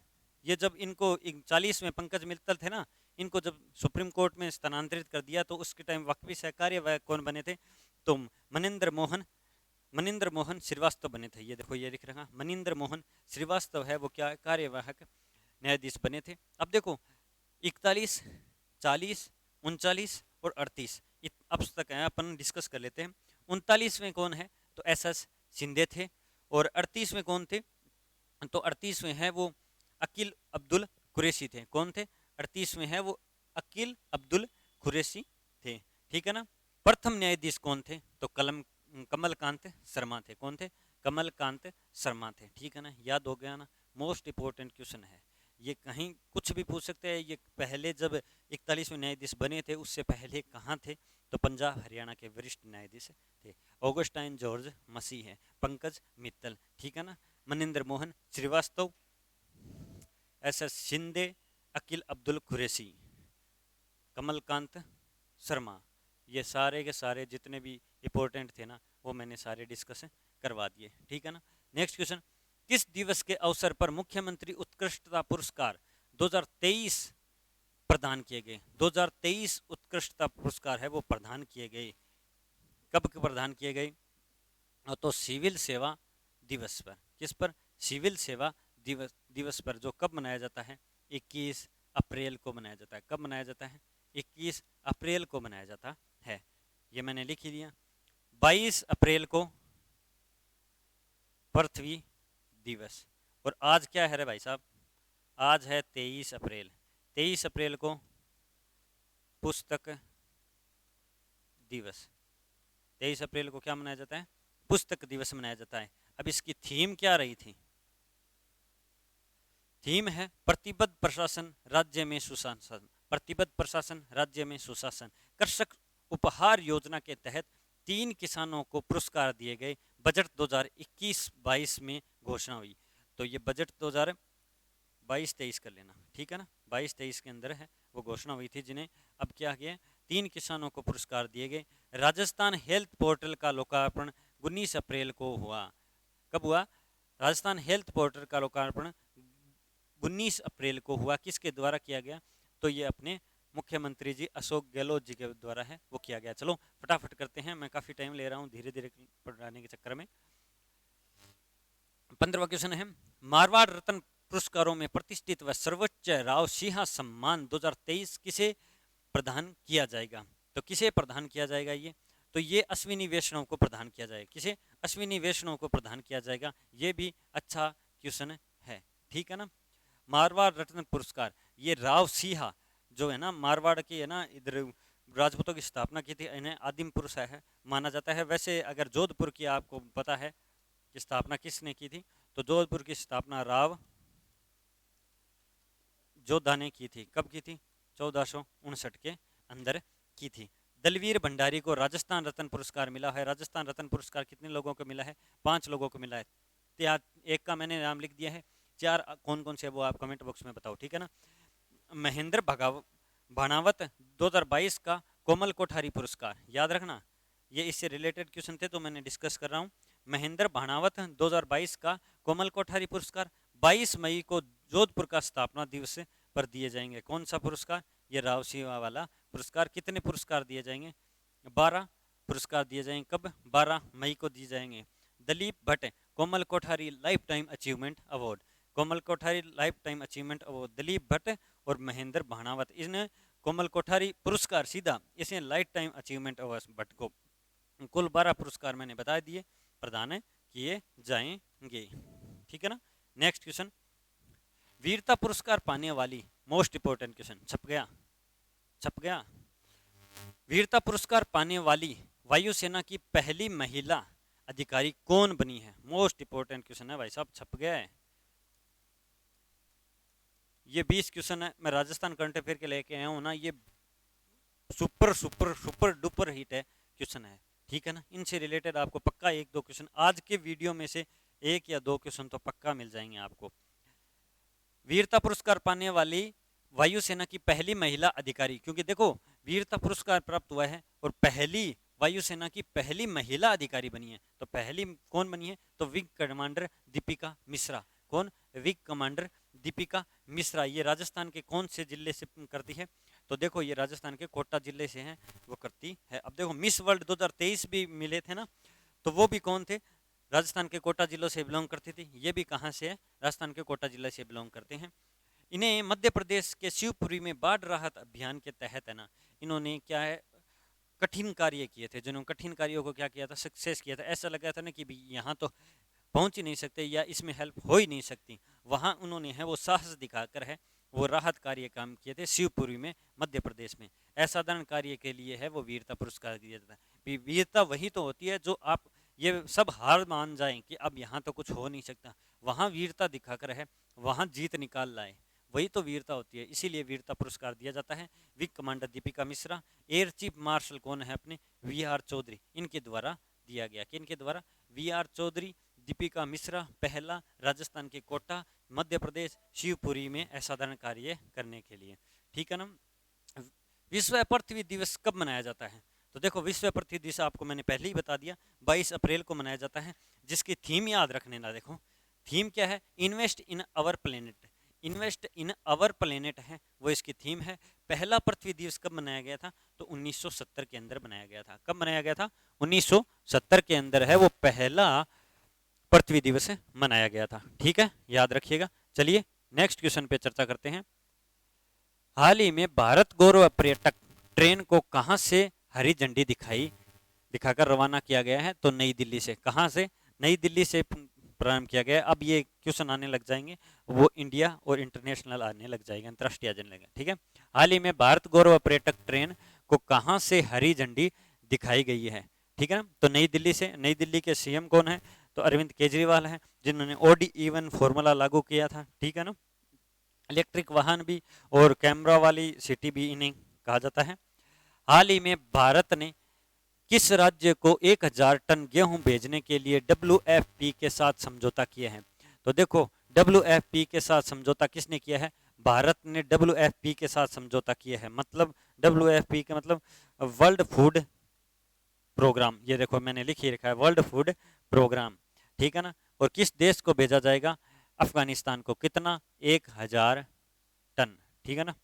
ये जब इनको 40 में पंकज मित्तल थे ना, इनको जब सुप्रीम कोर्ट में स्थानांतरित कर दिया तो उसके टाइम वाकफी है, कार्यवाहक कौन बने थे, तो मनिंदर मोहन श्रीवास्तव बने थे। ये देखो ये लिख रहा, मनिंदर मोहन श्रीवास्तव है वो क्या, कार्यवाहक न्यायाधीश बने थे। अब देखो 41, 40, 39 और 38 अब तक है, अपन डिस्कस कर लेते हैं। 39वें कौन है, तो एस शिंदे थे। और 38वें कौन थे, तो 38वें है वो अकील अब्दुल कुरैशी थे। कौन थे, 38वें है वो अकील अब्दुल कुरैशी थे, ठीक है ना। प्रथम न्यायाधीश कौन थे, तो कमलकांत शर्मा थे। कौन थे, कमलकांत शर्मा थे, ठीक है ना, याद हो गया ना। मोस्ट इंपोर्टेंट क्वेश्चन है ये, कहीं कुछ भी पूछ सकते हैं। ये पहले जब 41वें न्यायाधीश बने थे उससे पहले कहाँ थे, तो पंजाब हरियाणा के वरिष्ठ न्यायाधीश थे। ऑगस्टाइन जॉर्ज मसीह है, पंकज मित्तल, ठीक है ना, मनिंदर मोहन श्रीवास्तव, एस शिंदे, अकील अब्दुल कुरैशी, कमलकांत शर्मा, ये सारे के सारे जितने भी इंपॉर्टेंट थे ना वो मैंने सारे डिस्कस करवा दिए, ठीक है ना। नेक्स्ट क्वेश्चन, किस दिवस के अवसर पर मुख्यमंत्री उत्कृष्टता पुरस्कार 2023 प्रदान किए गए। 2023 उत्कृष्टता पुरस्कार है वो प्रदान किए गए, कब प्रदान किए गए, तो सिविल सेवा दिवस पर। किस पर, सिविल सेवा दिवस पर, जो कब मनाया जाता है, 21 अप्रैल को मनाया जाता है। कब मनाया जाता है, 21 अप्रैल को मनाया जाता है, ये मैंने लिख ही दिया। 22 अप्रैल को पृथ्वी दिवस, और आज क्या है रे भाई साहब, आज है 23 अप्रैल। 23 अप्रैल को पुस्तक दिवस, 23 अप्रैल को क्या मनाया जाता है, पुस्तक दिवस मनाया जाता है। अब इसकी थीम क्या रही थी, थीम है प्रतिबद्ध प्रशासन राज्य में सुशासन। प्रतिबद्ध प्रशासन राज्य में सुशासन। कृषक उपहार योजना के तहत 3 किसानों को पुरस्कार दिए गए। बजट 2021-22 में घोषणा हुई। तो ये बजट 2022-23 कर लेना, ठीक है ना, 22-23 के अंदर है वो घोषणा हुई थी, जिन्हें अब क्या किया, 3 किसानों को पुरस्कार दिए गए। राजस्थान हेल्थ पोर्टल का लोकार्पण 19 अप्रैल को हुआ। कब हुआ, राजस्थान हेल्थ पोर्टल का लोकार्पण 19 अप्रैल को हुआ। किसके द्वारा किया गया, तो ये अपने मुख्यमंत्री जी अशोक गहलोत जी के द्वारा है वो किया गया। चलो फटाफट करते हैं, मैं काफी टाइम ले रहा हूँ धीरे धीरे पढ़ाने के चक्कर में। 15वां क्वेश्चन है, मारवाड़ रत्न पुरस्कारों में प्रतिष्ठित व सर्वोच्च राव सिंह सम्मान 2023 किसे प्रदान किया जाएगा? तो किसे प्रदान किया जाएगा ये? तो ये अश्विनी वैष्णव को प्रदान किया जाएगा। किसे? अश्विनी वैष्णव को प्रदान किया जाएगा। ये भी अच्छा क्वेश्चन है, ठीक है ना। मारवाड़ रत्न पुरस्कार, ये राव सिंह जो है ना, मारवाड़ की है ना, इधर राजपूतों की स्थापना की थी, इन्हें आदिम पुरुष है माना जाता है। वैसे अगर जोधपुर की आपको पता है कि स्थापना किसने की थी, तो जोधपुर की स्थापना राव जोधा ने की थी। कब की थी? 1459 के अंदर की थी। दलवीर भंडारी को राजस्थान रत्न पुरस्कार मिला है। राजस्थान रत्न पुरस्कार कितने लोगों को मिला है? 5 लोगों को मिला है। एक का मैंने नाम लिख दिया है, 4 कौन कौन से वो आप कमेंट बॉक्स में बताओ, ठीक है ना। महेंद्र भाणावत 2022 का कोमल कोठारी पुरस्कार, याद रखना ये इससे रिलेटेड क्वेश्चन थे तो मैंने डिस्कस कर रहा हूँ। महेंद्र भाणावत 2022 का कोमल कोठारी पुरस्कार 22 मई को जोधपुर का स्थापना दिवस पर दिए जाएंगे। कौन सा पुरस्कार? ये राव सिंह वाला पुरस्कार। कितने पुरस्कार दिए जाएंगे? 12 पुरस्कार दिए जाएंगे। कब? 12 मई को दिए जाएंगे। Dalip Bhatt Komal Kothari lifetime achievement award, Komal Kothari lifetime achievement award, Dalip Bhatt और महेंद्र भाणावत, इसने कोमल कोठारी पुरस्कार सीधा इसे lifetime achievement award Bhatt को कुल 12 पुरस्कार मैंने बता दिए प्रदान किए जाएंगे, ठीक है ना। नेक्स्ट क्वेश्चन, वीरता पुरस्कार पाने वाली, मोस्ट इंपोर्टेंट क्वेश्चन, छप गया। वीरता पुरस्कार पाने वाली वायुसेना की पहली महिला अधिकारी कौन बनी है? मोस्ट इंपोर्टेंट क्वेश्चन है भाई साहब, छप गया है। ये 20 क्वेश्चन है, मैं राजस्थान करंट अफेयर के लेके आया हूँ ना, ये super super super duper hit है क्वेश्चन है, ठीक है ना। इनसे रिलेटेड आपको पक्का 1-2 क्वेश्चन आज के वीडियो में से 1 या 2 क्वेश्चन तो पक्का मिल जाएंगे आपको। वीरता पुरस्कार पाने वाली वायुसेना की पहली महिला अधिकारी, क्योंकि देखो वीरता पुरस्कार प्राप्त हुआ है और पहली वायुसेना की पहली महिला अधिकारी बनी है, तो पहली कौन बनी है? तो विंग कमांडर दीपिका मिश्रा। कौन? Wing commander Deepika Mishra. ये राजस्थान के कौन से जिले से करती है? तो देखो ये राजस्थान के कोटा जिले से हैं, वो करती है। अब देखो मिस वर्ल्ड 2023 भी मिले थे ना, तो वो भी कौन थे? राजस्थान के कोटा जिलों से बिलोंग करती थी। ये भी कहाँ से है? राजस्थान के कोटा जिले से बिलोंग करते हैं। इन्हें मध्य प्रदेश के शिवपुरी में बाढ़ राहत अभियान के तहत है ना, इन्होंने क्या है, कठिन कार्य किए थे। जिन्होंने कठिन कार्यों को क्या किया था? सक्सेस किया था। ऐसा लगा था ना कि यहाँ तो पहुंच ही नहीं सकते या इसमें हेल्प हो ही नहीं सकती, वहां उन्होंने है वो साहस दिखाकर है वो राहत कार्य काम किए थे शिवपुरी में, मध्य प्रदेश में। असाधारण कार्य के लिए है वो वीरता पुरस्कार दिया जाता है। वीरता वही तो होती है जो आप ये सब हार मान जाएं कि अब यहाँ तो कुछ हो नहीं सकता, वहां वीरता दिखाकर है वहां जीत निकाल लाए, वही तो वीरता होती है। इसीलिए वीरता पुरस्कार दिया जाता है। Wing commander Deepika Mishra, air chief marshal कौन है अपने? वी.आर. चौधरी, इनके द्वारा दिया गया। किनके द्वारा? वी.आर. चौधरी, दीपिका मिश्रा, पहला राजस्थान के कोटा, मध्य प्रदेश शिवपुरी में असाधारण कार्य करने के लिए, ठीक है ना। विश्व पृथ्वी दिवस कब मनाया जाता है? तो देखो विश्व पृथ्वी दिवस आपको मैंने पहले ही बता दिया, 22 अप्रैल को मनाया जाता है, जिसकी थीम याद रखने ना। देखो थीम क्या है? Invest in our planet. Invest in our planet है वो इसकी थीम है। पहला पृथ्वी दिवस कब मनाया गया था? तो 1970 के अंदर बनाया गया था। कब बनाया गया था? 1970 के अंदर है वो पहला पृथ्वी दिवस मनाया गया था, ठीक है, याद रखिएगा। चलिए नेक्स्ट क्वेश्चन पे चर्चा करते हैं। हाल ही में भारत गौरव पर्यटक ट्रेन को कहां से हरी झंडी दिखाकर रवाना किया गया है? तो नई दिल्ली से। कहां से? नई दिल्ली से प्रारंभ किया गया। अब ये क्वेश्चन आने लग जाएंगे, वो इंडिया और इंटरनेशनल आने लग जाएंगे, अंतरराष्ट्रीय आने लगेगा, ठीक है। हाल ही में भारत गौरव पर्यटक ट्रेन को कहां से हरी झंडी दिखाई गई है? ठीक है ना, तो नई दिल्ली से। नई दिल्ली के सीएम कौन है? तो अरविंद केजरीवाल है, जिन्होंने OD-EVN फॉर्मूला लागू किया था, ठीक है ना। इलेक्ट्रिक वाहन भी और कैमरा वाली सिटी भी इन्हें कहा जाता है। हाल ही में भारत ने किस राज्य को 1000 टन गेहूं भेजने के लिए WFP के साथ समझौता किया है? तो देखो WFP के साथ समझौता किसने किया है? भारत ने WFP के साथ समझौता किया है। मतलब WFP का मतलब वर्ल्ड फूड प्रोग्राम, ये देखो मैंने लिख ही रखा है, वर्ल्ड फूड प्रोग्राम, ठीक है ना। और किस देश को भेजा जाएगा? अफगानिस्तान को। कितना? 1000 टन, ठीक है ना,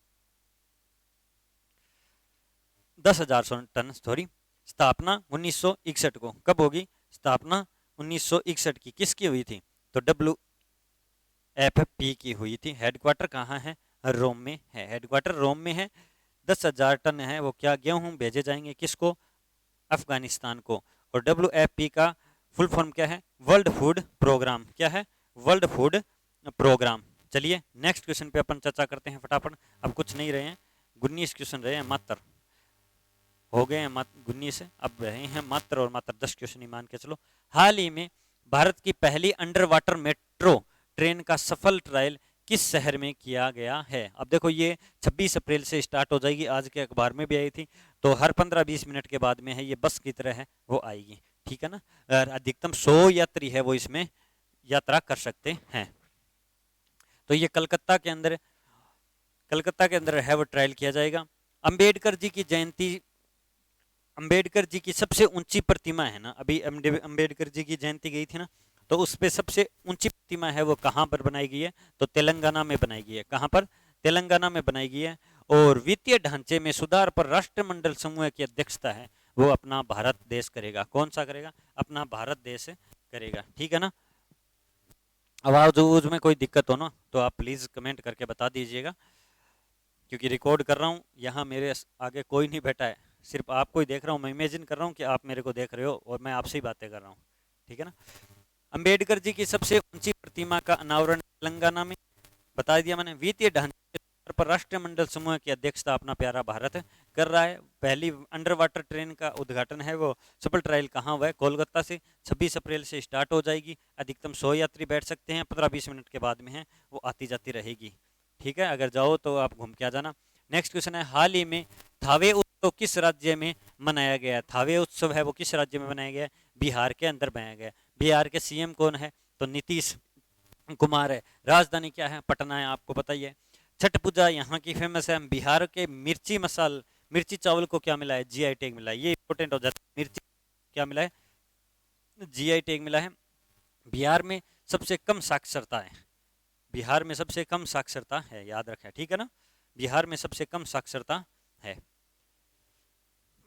10,000 टन सॉरी। स्थापना 1961 को। कब होगी स्थापना? 1961 की। किसकी हुई थी? तो WFP की हुई थी। हेडक्वार्टर कहाँ है? रोम में है, हेडक्वार्टर रोम में है। 10,000 टन है वो क्या, गेहूं भेजे जाएंगे किसको? अफगानिस्तान को। और WFP का फुल फॉर्म क्या है? World food programme. क्या है? World food programme. चलिए नेक्स्ट क्वेश्चन पे अपन चर्चा करते हैं फटाफट। अब कुछ नहीं रहे हैं, 19 क्वेश्चन रहे हैं मात्र, हो गए हैं मात्र 19, अब रहे हैं मात्र और मात्र 10 क्वेश्चन ही मान के चलो। हाल ही में भारत की पहली अंडर वाटर मेट्रो ट्रेन का सफल ट्रायल किस शहर में किया गया है? अब देखो ये 26 अप्रैल से स्टार्ट हो जाएगी, आज के अखबार में भी आई थी, तो हर 15-20 मिनट के बाद में है, ये बस की तरह है वो आएगी, ठीक है ना। और अधिकतम 100 यात्री है वो इसमें यात्रा कर सकते हैं। तो ये कलकत्ता के अंदर है वो ट्रायल किया जाएगा। अंबेडकर जी की जयंती, अंबेडकर जी की सबसे ऊंची प्रतिमा है ना, अभी अंबेडकर जी की जयंती गई थी ना, तो उस पे सबसे ऊंची प्रतिमा है वो कहाँ पर बनाई गई है? तो तेलंगाना में बनाई गई है। कहाँ पर? तेलंगाना में बनाई गई है। और वित्तीय ढांचे में सुधार पर राष्ट्रमंडल समूह की अध्यक्षता है वो अपना भारत देश करेगा। कौन सा करेगा? अपना भारत देश करेगा, ठीक है ना। आवाज में कोई दिक्कत हो ना तो आप प्लीज कमेंट करके बता दीजिएगा, क्योंकि रिकॉर्ड कर रहा हूँ, यहाँ मेरे आगे कोई नहीं बैठा है, सिर्फ आपको ही देख रहा हूँ। मैं इमेजिन कर रहा हूँ कि आप मेरे को देख रहे हो और मैं आपसे ही बातें कर रहा हूँ, ठीक है ना। अंबेडकर जी की सबसे ऊंची प्रतिमा का अनावरण तेलंगाना में, बता दिया मैंने। वित्तीय ढांचे पर राष्ट्रमंडल समूह की अध्यक्षता अपना प्यारा भारत कर रहा है। पहली अंडर वाटर ट्रेन का उद्घाटन है वो सफल ट्रायल कहाँ हुआ है? कोलकाता से। 26 अप्रैल से स्टार्ट हो जाएगी, अधिकतम 100 यात्री बैठ सकते हैं, 15-20 मिनट के बाद में है वो आती जाती रहेगी, ठीक है। अगर जाओ तो आप घूम के आ जाना। नेक्स्ट क्वेश्चन है, हाल ही में थावे उत्सव किस राज्य में मनाया गया? थावे उत्सव है वो किस राज्य में मनाया गया? बिहार के अंदर मनाया गया। बिहार के सीएम कौन है? तो नीतीश कुमार है। राजधानी क्या है? पटना है, आपको पता ही है। छठ पूजा यहाँ की फेमस है। बिहार के मिर्ची चावल को क्या मिला है? जीआई टैग मिला है। ये इंपॉर्टेंट हो जाता है, मिर्ची क्या मिला है? जीआई टैग मिला है। बिहार में सबसे कम साक्षरता है, बिहार में सबसे कम साक्षरता है, याद रखें, ठीक है ना। बिहार में सबसे कम साक्षरता है।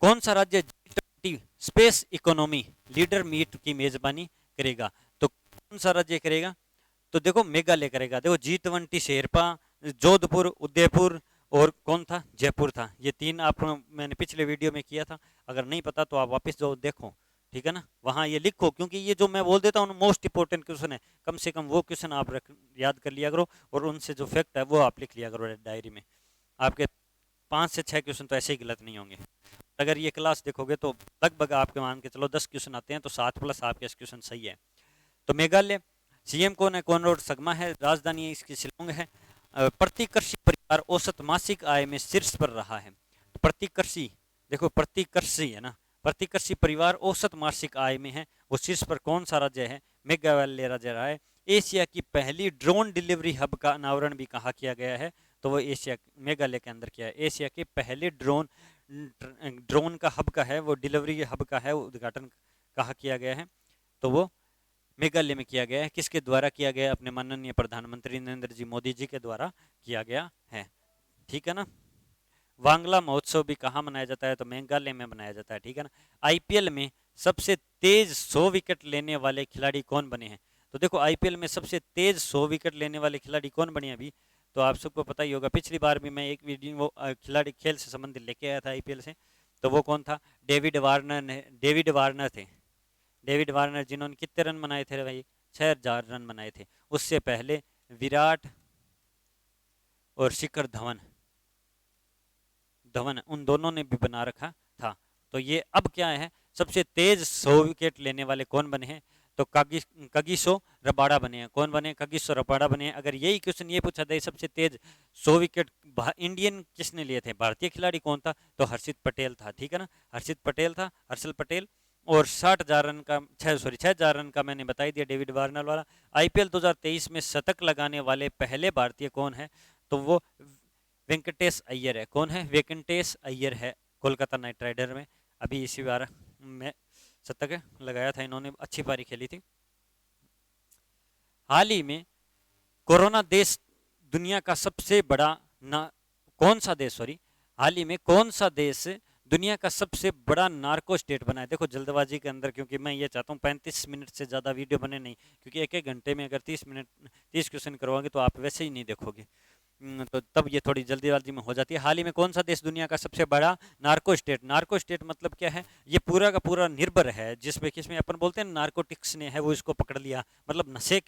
कौन सा राज्य G20 space economy leader meet की मेजबानी करेगा? तो कौन सा राज्य करेगा? तो देखो मेघालय करेगा। देखो G20 शेरपा, जोधपुर, उदयपुर और कौन था? जयपुर था। ये तीन आप मैंने पिछले वीडियो में किया था, अगर नहीं पता तो आप वापस जाओ देखो, ठीक है ना। वहां ये लिखो, क्योंकि ये जो मैं बोल देता हूँ मोस्ट इंपोर्टेंट क्वेश्चन है, कम से कम वो क्वेश्चन आप याद कर लिया करो, और उनसे जो फैक्ट है वो आप लिख लिया करो डायरी में। आपके 5 से 6 क्वेश्चन तो ऐसे ही गलत नहीं होंगे। अगर ये क्लास देखोगे तो लगभग आपके मान के चलो 10 क्वेश्चन आते हैं, तो 7 प्लस आपके क्वेश्चन सही है। तो मेघालय, सीएम कौन है? कॉनराड संगमा है। राजधानी इसकी शिलोंग है। प्रतिकर्षी परिवार औसत मासिक आय में शीर्ष पर रहा है। तो प्रतिकर्षी, देखो प्रतिकर्षी है ना, प्रतिकर्षी परिवार औसत मासिक आय में है वो शीर्ष पर कौन सा राज्य है? मेघालय राज्य रहा है। एशिया की पहली ड्रोन डिलीवरी हब का अनावरण भी कहाँ किया गया है? तो वो एशिया मेघालय के अंदर किया है। एशिया के पहले ड्रोन का हब का है वो, डिलीवरी हब का है उद्घाटन कहाँ किया गया है? तो वो मेघालय में किया गया है। किसके द्वारा किया गया? अपने माननीय प्रधानमंत्री नरेंद्र जी मोदी जी के द्वारा किया गया है, ठीक है ना। वांगला महोत्सव भी कहाँ मनाया जाता है? तो मेघालय में मनाया जाता है, ठीक है ना। आईपीएल में सबसे तेज 100 विकेट लेने वाले खिलाड़ी कौन बने हैं? तो देखो आईपीएल में सबसे तेज 100 विकेट लेने वाले खिलाड़ी कौन बने अभी? तो आप सबको पता ही होगा, पिछली बार भी मैं एक वीडियो वो खिलाड़ी खेल से संबंधित लेके आया था आईपीएल से, तो वो कौन था? डेविड वार्नर थे। डेविड वार्नर, जिन्होंने कितने रन बनाए थे भाई? 6,000 रन बनाए थे। उससे पहले विराट और शिखर धवन धवन उन दोनों ने भी बना रखा था। तो ये अब क्या है, सबसे तेज 100 विकेट लेने वाले कौन बने हैं? तो कगिसो रबाड़ा बने हैं। कौन बने? कगिसो रबाड़ा बने हैं। अगर यही क्वेश्चन ये पूछा जाए सबसे तेज 100 विकेट इंडियन किसने लिए थे, भारतीय खिलाड़ी कौन था? तो हर्षित पटेल था, ठीक है ना। हर्षित पटेल था, हर्षल पटेल। और 60,000 रन का 6,000 रन का मैंने बता दिया डेविड वार्नर वाला। आईपीएल 2023 में शतक लगाने वाले पहले भारतीय कौन है? तो वो वेंकटेश अय्यर है। कौन है? वेंकटेश अय्यर है। कोलकाता नाइट राइडर में अभी इसी बार में शतक लगाया था इन्होंने, अच्छी पारी खेली थी। हाल ही में कोरोना देश दुनिया का सबसे बड़ा ना कौन सा देश, सॉरी, हाल ही में कौन सा देश दुनिया का सबसे बड़ा नार्को स्टेट बना है। देखो जल्दबाजी के अंदर, क्योंकि मैं ये चाहता हूँ 35 मिनट से ज़्यादा वीडियो बने नहीं, क्योंकि एक एक घंटे में अगर 30 क्वेश्चन करवाओगे तो आप वैसे ही नहीं देखोगे। तो तब ये थोड़ी जल्दीबाजी में हो जाती है। हाल ही में कौन सा देश दुनिया का सबसे बड़ा नार्को स्टेट मतलब क्या है, ये पूरा का पूरा निर्भर है जिसमें किसमें अपन बोलते हैं नार्कोटिक्स ने है वो इसको पकड़ लिया, मतलब नशे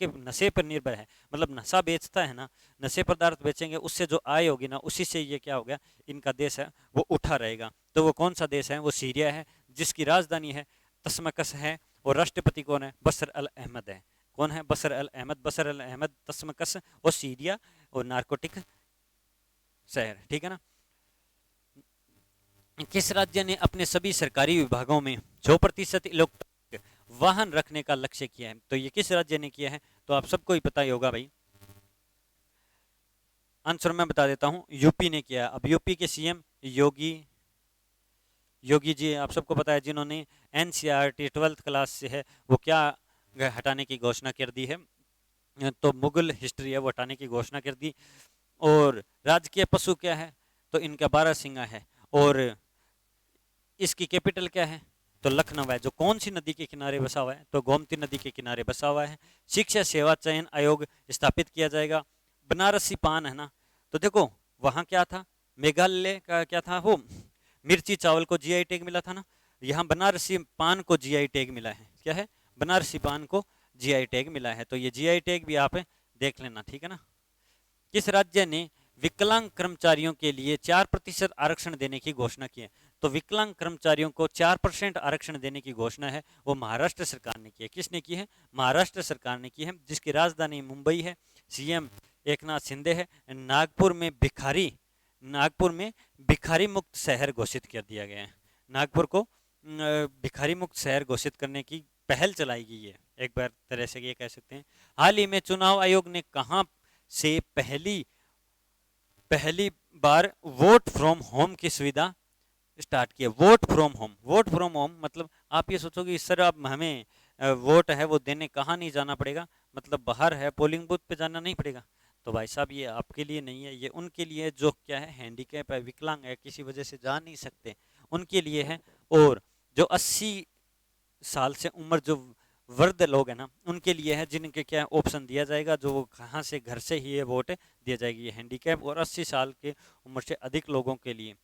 पर निर्भर है, मतलब नशा बेचता है ना, नशे पदार्थ बेचेंगे उससे जो आय होगी ना उसी से ये क्या हो गया, इनका देश है वो उठा रहेगा। तो वो कौन सा देश है, वो सीरिया है, जिसकी राजधानी है तस्मकस है, और राष्ट्रपति कौन है, बशर अल अहमद है। कौन है, बशर अल अहमद। बशर अल अहमद, तस्मकस और सीरिया और नार्कोटिक शहर, ठीक है ना। किस राज्य ने अपने सभी सरकारी विभागों में 100% इलेक्ट्रॉनिक वाहन रखने का लक्ष्य किया है, तो ये किस राज्य ने किया है, तो आप सबको ही पता ही होगा भाई। आंसर मैं बता देता हूं, यूपी ने किया। अब यूपी के सीएम योगी जी, आप सबको पता है, जिन्होंने एनसीईआरटी 12th क्लास से है वो क्या हटाने की घोषणा कर दी है, तो मुगल हिस्ट्री है वो हटाने की घोषणा कर दी। और राजकीय पशु क्या है, तो इनका बारहसिंगा है। और इसकी कैपिटल क्या है, तो लखनऊ है, जो कौन सी नदी के किनारे बसा हुआ है, तो गोमती नदी के किनारे बसा हुआ है। शिक्षा सेवा चयन आयोग स्थापित किया जाएगा। बनारसी पान है ना, तो देखो वहां क्या था, मेघालय का क्या था वो, मिर्ची चावल को जीआई टैग मिला था ना, यहाँ बनारसी पान को जीआई टैग मिला है। क्या है, बनारसी पान को जीआई टैग मिला है, तो ये जीआई टैग भी आप देख लेना, ठीक है ना। किस राज्य ने विकलांग कर्मचारियों के लिए 4% आरक्षण देने की घोषणा की है, तो विकलांग कर्मचारियों को 4% आरक्षण देने की घोषणा है वो महाराष्ट्र सरकार ने की है। किसने की है, महाराष्ट्र सरकार ने की है, जिसकी राजधानी मुंबई है, सीएम एकनाथ शिंदे है। नागपुर में भिखारी मुक्त शहर घोषित कर दिया गया है। नागपुर को भिखारी मुक्त शहर घोषित करने की पहल चलाई गई है, एक बार तरह से ये कह सकते हैं। हाल ही में चुनाव आयोग ने कहां से पहली पहली बार वोट फ्रॉम होम की सुविधा स्टार्ट किया। वोट फ्रॉम होम मतलब आप ये सोचोगे सर अब हमें वोट है वो देने कहाँ नहीं जाना पड़ेगा, मतलब बाहर है पोलिंग बूथ पे जाना नहीं पड़ेगा, तो भाई साहब ये आपके लिए नहीं है, ये उनके लिए जो क्या है हैंडीकैप है, विकलांग है, किसी वजह से जा नहीं सकते, उनके लिए है। और जो 80 साल से उम्र जो वृद्ध लोग हैं ना उनके लिए है, जिनके क्या ऑप्शन दिया जाएगा, जो वो कहाँ से घर से ही ये वोट दिया जाएगी, ये हैंडीकैप। और 80 साल के उम्र से अधिक लोगों के लिए,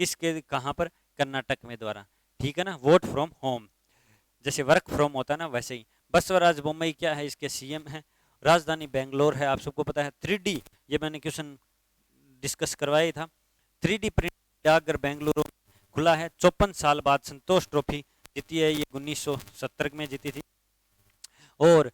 किसके कहाँ पर, कर्नाटक में द्वारा, ठीक है ना, वोट फ्रॉम होम, जैसे वर्क फ्रॉम होता है ना वैसे ही। बसवराज बोम्मई क्या है, इसके सीएम है। राजधानी बेंगलोर है, आप सबको पता है। 3D, ये मैंने क्वेश्चन डिस्कस करवाया ही था। 3D प्रिंट डाकघर बेंगलुरु खुला है। 54 साल बाद संतोष ट्रॉफी जीती है, ये 1970 में जीती थी। और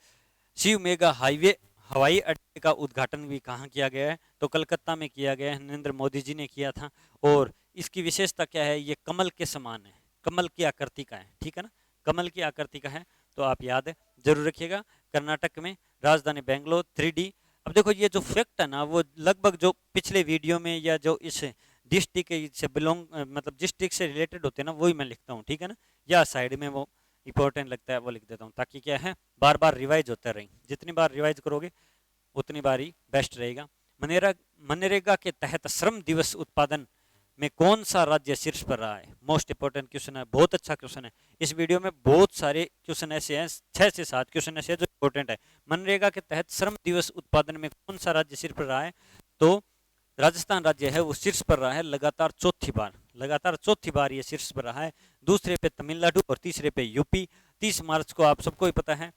शिव मेगा हाईवे हवाई अड्डे का उद्घाटन भी कहाँ किया गया है, तो कलकत्ता में किया गया है, नरेंद्र मोदी जी ने किया था। और इसकी विशेषता क्या है, ये कमल के समान है, कमल की आकृति का है, ठीक है ना, कमल की आकृति का है, तो आप याद जरूर रखिएगा। कर्नाटक में, राजधानी बेंगलोर, 3D। अब देखो ये जो फैक्ट है ना वो लगभग जो पिछले वीडियो में या जो इस डिस्ट्रिक्ट से बिलोंग मतलब डिस्ट्रिक्ट से रिलेटेड होते हैं ना वही मैं लिखता हूँ, ठीक है ना, या साइड में वो इंपॉर्टेंट लगता है वो लिख देता हूँ, ताकि क्या है बार बार रिवाइज होता रहे, जितनी बार रिवाइज करोगे उतनी बार ही बेस्ट रहेगा। मनरेगा के तहत श्रम दिवस उत्पादन में कौन सा राज्य शीर्ष पर रहा है, मोस्ट इंपोर्टेंट क्वेश्चन है, बहुत अच्छा क्वेश्चन है। इस वीडियो में बहुत सारे क्वेश्चन ऐसे हैं, 6 से 7 क्वेश्चन ऐसे हैं जो इंपॉर्टेंट है। मनरेगा के तहत श्रम दिवस उत्पादन में कौन सा राज्य शीर्ष पर रहा है, तो राजस्थान राज्य है वो शीर्ष पर रहा है, लगातार चौथी बार ये शीर्ष पर रहा है। दूसरे पे तमिलनाडु और तीसरे पे यूपी। 30 मार्च को आप सबको ही पता है,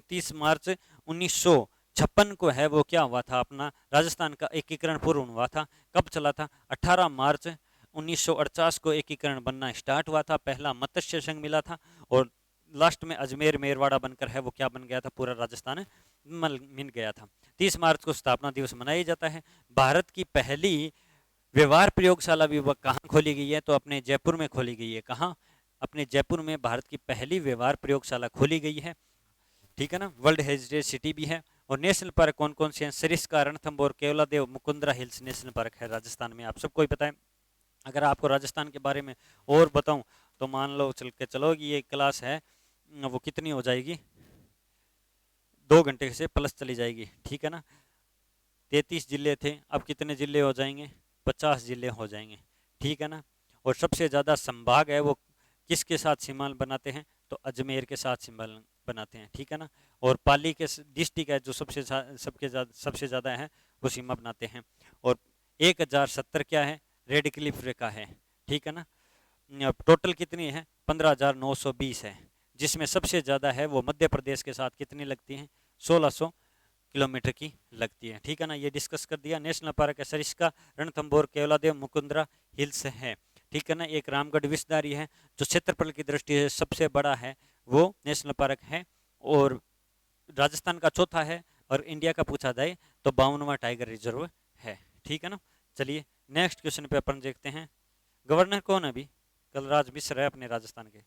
30 मार्च 1956 को है वो क्या हुआ था, अपना राजस्थान का एकीकरण पूर्ण हुआ था। कब चला था, 18 मार्च 1948 को एकीकरण बनना स्टार्ट हुआ था, पहला मत्स्य संघ मिला था। और लास्ट में अजमेर मेरवाड़ा बनकर है वो क्या बन गया था, पूरा राजस्थान मिल गया था। 30 मार्च को स्थापना दिवस मनाया जाता है। भारत की पहली व्यवहार प्रयोगशाला भी कहाँ खोली गई है, तो अपने जयपुर में खोली गई है। कहाँ, अपने जयपुर में भारत की पहली व्यवहार प्रयोगशाला खोली गई है, ठीक है ना। वर्ल्ड हेरिटेज सिटी भी है। और नेशनल पार्क कौन कौन से हैं, सरिस्का, रणथंभौर और Keoladeo Mukundra hills national park है राजस्थान में, आप सबको ही पता है। अगर आपको राजस्थान के बारे में और बताऊं तो मान लो चल के चलो कि ये क्लास है वो कितनी हो जाएगी, 2 घंटे से प्लस चली जाएगी, ठीक है ना। 33 जिले थे, अब कितने जिले हो जाएंगे, 50 जिले हो जाएंगे, ठीक है ना। और सबसे ज़्यादा संभाग है वो किसके साथ सीमा बनाते हैं, तो अजमेर के साथ सीमा बनाते हैं, ठीक है ना। और पाली के डिस्ट्रिक्ट है जो सबसे ज़्यादा है वो सीमा बनाते हैं। और 1070 क्या है, रेड क्लिफ रेखा है, ठीक है ना। टोटल कितनी है, 15,920 है, जिसमें सबसे ज़्यादा है वो मध्य प्रदेश के साथ कितनी लगती हैं, 1600 किलोमीटर की लगती है, ठीक है ना। ये डिस्कस कर दिया। नेशनल पार्क है सरिस्का, रणथंभौर, केवलादेव, मुकुंदरा हिल्स है, ठीक है ना। एक रामगढ़ विषधारी है जो क्षेत्रफल की दृष्टि से सबसे बड़ा है, वो नेशनल पार्क है। और राजस्थान का चौथा है। और इंडिया का पूछा जाए तो 52वां टाइगर रिजर्व है, ठीक है ना। चलिए नेक्स्ट क्वेश्चन पे अपन देखते हैं। गवर्नर कौन है अभी, कलराज मिश्र है अपने राजस्थान के।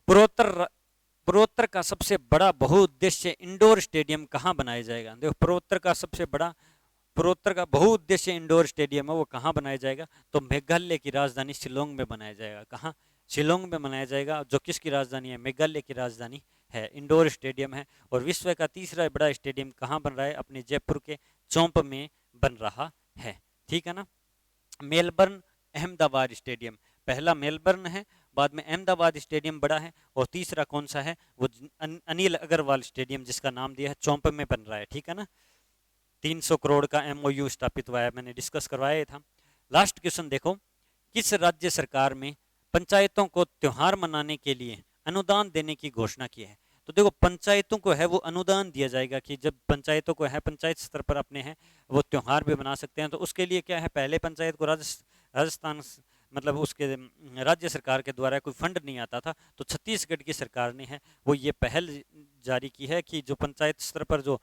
पूर्वोत्तर पूर्वोत्तर का सबसे बड़ा बहुउद्देश्य इंडोर स्टेडियम कहाँ बनाया जाएगा। देखो पूर्वोत्तर का बहुउद्देश्य इंडोर स्टेडियम है वो कहाँ बनाया जाएगा, तो मेघालय की राजधानी शिलोंग में बनाया जाएगा। कहाँ, शिलोंग में बनाया जाएगा, जो किसकी राजधानी है, मेघालय की राजधानी है। इंडोर स्टेडियम है। और विश्व का तीसरा बड़ा स्टेडियम कहाँ बन रहा है, अपने जयपुर के चौंप में बन रहा है, ठीक है ना। मेलबर्न अहमदाबाद स्टेडियम, पहला मेलबर्न है, बाद में अहमदाबाद स्टेडियम बड़ा है, और तीसरा कौन सा है, वो अनिल अग्रवाल स्टेडियम जिसका नाम दिया है चौंप में बन रहा है, ठीक है ना। 300 करोड़ का MOU स्थापित हुआ है, मैंने डिस्कस करवाया था। लास्ट क्वेश्चन देखो, किस राज्य सरकार में पंचायतों को त्योहार मनाने के लिए अनुदान देने की घोषणा की है। तो देखो पंचायतों को है वो अनुदान दिया जाएगा कि जब पंचायतों को है, पंचायत स्तर पर अपने हैं वो त्योहार भी मना सकते हैं। तो उसके लिए क्या है, पहले पंचायत को राजस्थान मतलब उसके राज्य सरकार के द्वारा कोई फंड नहीं आता था, तो छत्तीसगढ़ की सरकार ने है वो ये पहल जारी की है कि जो पंचायत स्तर पर जो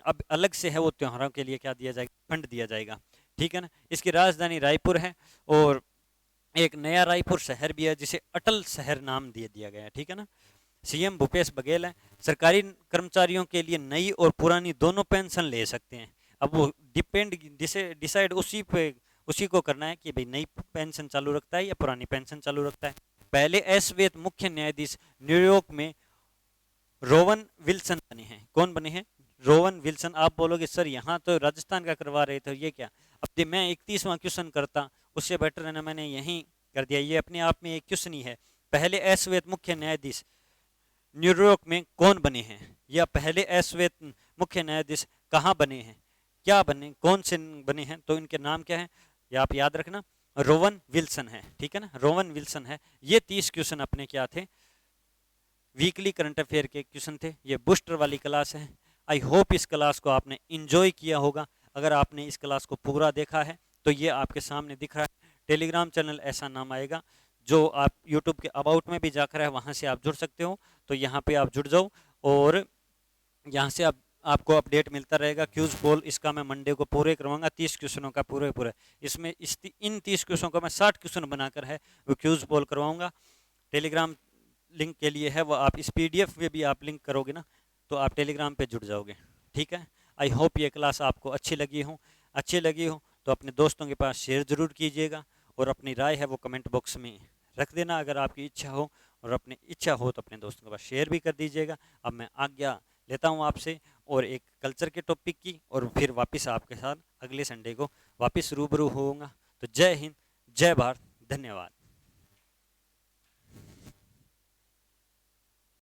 अब अलग से है वो त्योहारों के लिए क्या दिया जाएगा, फंड दिया जाएगा, ठीक है ना। इसकी राजधानी रायपुर है। और एक नया रायपुर शहर भी है जिसे अटल शहर नाम दे दिया गया है, ठीक है ना। CM भूपेश बघेल है। सरकारी कर्मचारियों के लिए नई और पुरानी दोनों पेंशन ले सकते हैं। अब वो डिसाइड उसी को करना है कि भाई नई पेंशन चालू रखता है या पुरानी पेंशन चालू रखता है। पहले श्वेत मुख्य न्यायाधीश न्यूयॉर्क में रोवन विल्सन बने हैं। कौन बने हैं, रोवन विल्सन। आप बोलोगे सर यहाँ तो राजस्थान का करवा रहे थे, ये क्या। अब मैं 31वां क्वेश्चन करता, उससे बेटर है ना मैंने यहीं कर दिया। ये अपने आप में एक क्वेश्चन ही है। पहले श्वेत मुख्य न्यायाधीश न्यूयॉर्क में कौन बने हैं, या पहले श्वेत मुख्य न्यायाधीश कहाँ बने हैं, क्या बने, कौन से बने हैं, तो इनके नाम क्या है, ये आप याद रखना, रोवन विल्सन है, ठीक है ना, रोवन विल्सन है। ये 30 क्वेश्चन अपने क्या थे, वीकली करंट अफेयर के क्वेश्चन थे। ये बूस्टर वाली क्लास है। आई होप इस क्लास को आपने इंजॉय किया होगा। अगर आपने इस क्लास को पूरा देखा है तो ये आपके सामने दिख रहा है, टेलीग्राम चैनल ऐसा नाम आएगा, जो आप यूट्यूब के अबाउट में भी जाकर है वहाँ से आप जुड़ सकते हो। तो यहाँ पे आप जुड़ जाओ और यहाँ से आपको अपडेट मिलता रहेगा। क्यूज पोल इसका मैं मंडे को पूरे करवाऊंगा, 30 क्वेश्चनों का पूरे इसमें इन 30 क्वेश्चनों का मैं 60 क्वेश्चन बनाकर है वो क्यूज पोल करवाऊंगा। टेलीग्राम लिंक के लिए है वो, आप इस PDF में भी आप लिंक करोगे ना तो आप टेलीग्राम पे जुड़ जाओगे, ठीक है। आई होप ये क्लास आपको अच्छी लगी हो तो अपने दोस्तों के पास शेयर जरूर कीजिएगा, और अपनी राय है वो कमेंट बॉक्स में रख देना अगर आपकी इच्छा हो, और अपनी इच्छा हो तो अपने दोस्तों के पास शेयर भी कर दीजिएगा। अब मैं आज्ञा लेता हूँ आपसे, और एक कल्चर के टॉपिक की, और फिर वापस आपके साथ अगले संडे को वापस रूबरू होऊंगा। तो जय हिंद, जय भारत, धन्यवाद।